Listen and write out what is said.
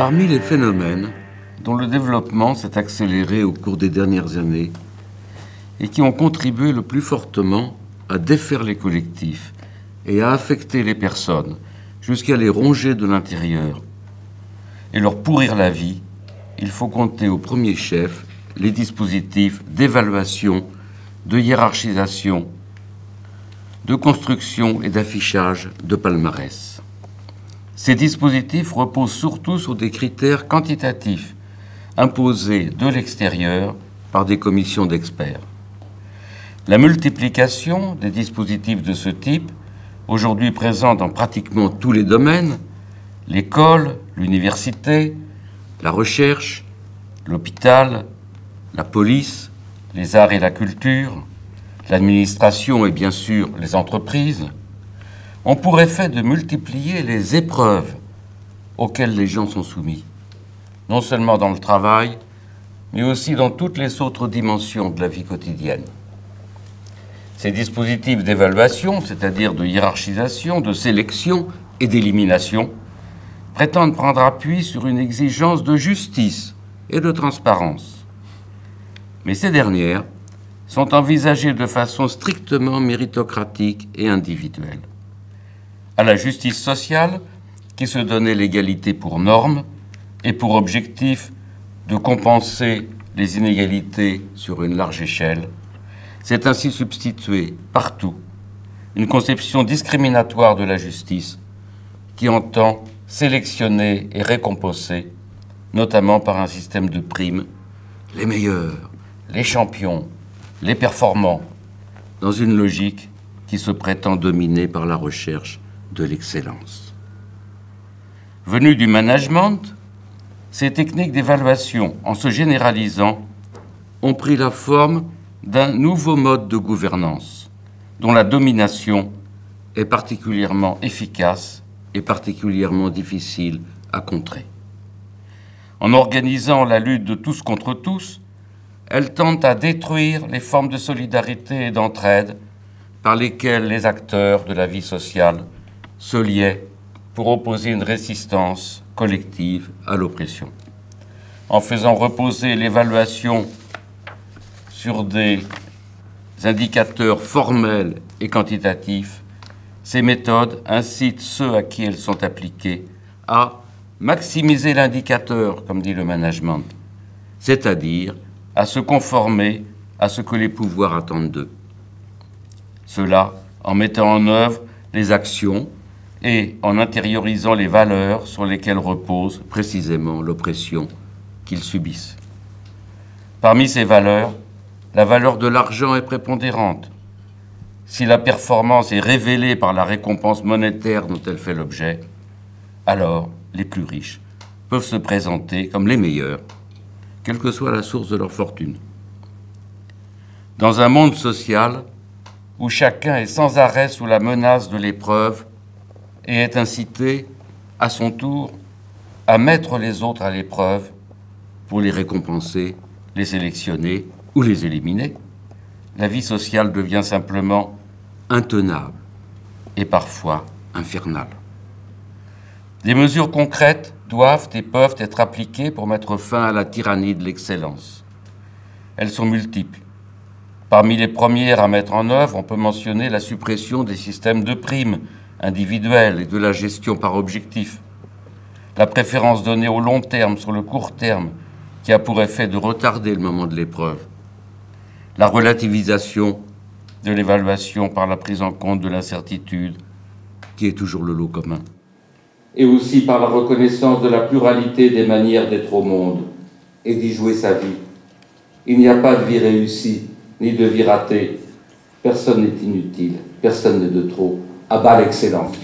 Parmi les phénomènes dont le développement s'est accéléré au cours des dernières années et qui ont contribué le plus fortement à défaire les collectifs et à affecter les personnes jusqu'à les ronger de l'intérieur et leur pourrir la vie, il faut compter au premier chef les dispositifs d'évaluation, de hiérarchisation, de construction et d'affichage de palmarès. Ces dispositifs reposent surtout sur des critères quantitatifs imposés de l'extérieur par des commissions d'experts. La multiplication des dispositifs de ce type, aujourd'hui présents dans pratiquement tous les domaines, l'école, l'université, la recherche, l'hôpital, la police, les arts et la culture, l'administration et bien sûr les entreprises, ont pour effet de multiplier les épreuves auxquelles les gens sont soumis, non seulement dans le travail, mais aussi dans toutes les autres dimensions de la vie quotidienne. Ces dispositifs d'évaluation, c'est-à-dire de hiérarchisation, de sélection et d'élimination, prétendent prendre appui sur une exigence de justice et de transparence. Mais ces dernières sont envisagées de façon strictement méritocratique et individuelle. À la justice sociale, qui se donnait l'égalité pour norme et pour objectif de compenser les inégalités sur une large échelle, s'est ainsi substituée partout une conception discriminatoire de la justice qui entend sélectionner et récompenser, notamment par un système de primes, les meilleurs, les champions, les performants, dans une logique qui se prétend dominée par la recherche de l'excellence. Venues du management, ces techniques d'évaluation, en se généralisant, ont pris la forme d'un nouveau mode de gouvernance, dont la domination est particulièrement efficace et particulièrement difficile à contrer. En organisant la lutte de tous contre tous, elle tente à détruire les formes de solidarité et d'entraide par lesquelles les acteurs de la vie sociale se liaient pour opposer une résistance collective à l'oppression. En faisant reposer l'évaluation sur des indicateurs formels et quantitatifs, ces méthodes incitent ceux à qui elles sont appliquées à maximiser l'indicateur, comme dit le management, c'est-à-dire à se conformer à ce que les pouvoirs attendent d'eux. Cela en mettant en œuvre les actions et en intériorisant les valeurs sur lesquelles repose précisément l'oppression qu'ils subissent. Parmi ces valeurs, la valeur de l'argent est prépondérante. Si la performance est révélée par la récompense monétaire dont elle fait l'objet, alors les plus riches peuvent se présenter comme les meilleurs, quelle que soit la source de leur fortune. Dans un monde social où chacun est sans arrêt sous la menace de l'épreuve et est incité, à son tour, à mettre les autres à l'épreuve pour les récompenser, les sélectionner ou les éliminer, la vie sociale devient simplement intenable et parfois infernale. Des mesures concrètes doivent et peuvent être appliquées pour mettre fin à la tyrannie de l'excellence. Elles sont multiples. Parmi les premières à mettre en œuvre, on peut mentionner la suppression des systèmes de primes individuelles et de la gestion par objectif, la préférence donnée au long terme sur le court terme qui a pour effet de retarder le moment de l'épreuve, la relativisation de l'évaluation par la prise en compte de l'incertitude, qui est toujours le lot commun, et aussi par la reconnaissance de la pluralité des manières d'être au monde et d'y jouer sa vie. Il n'y a pas de vie réussie, ni de vie ratée. Personne n'est inutile, personne n'est de trop. À bas l'excellence.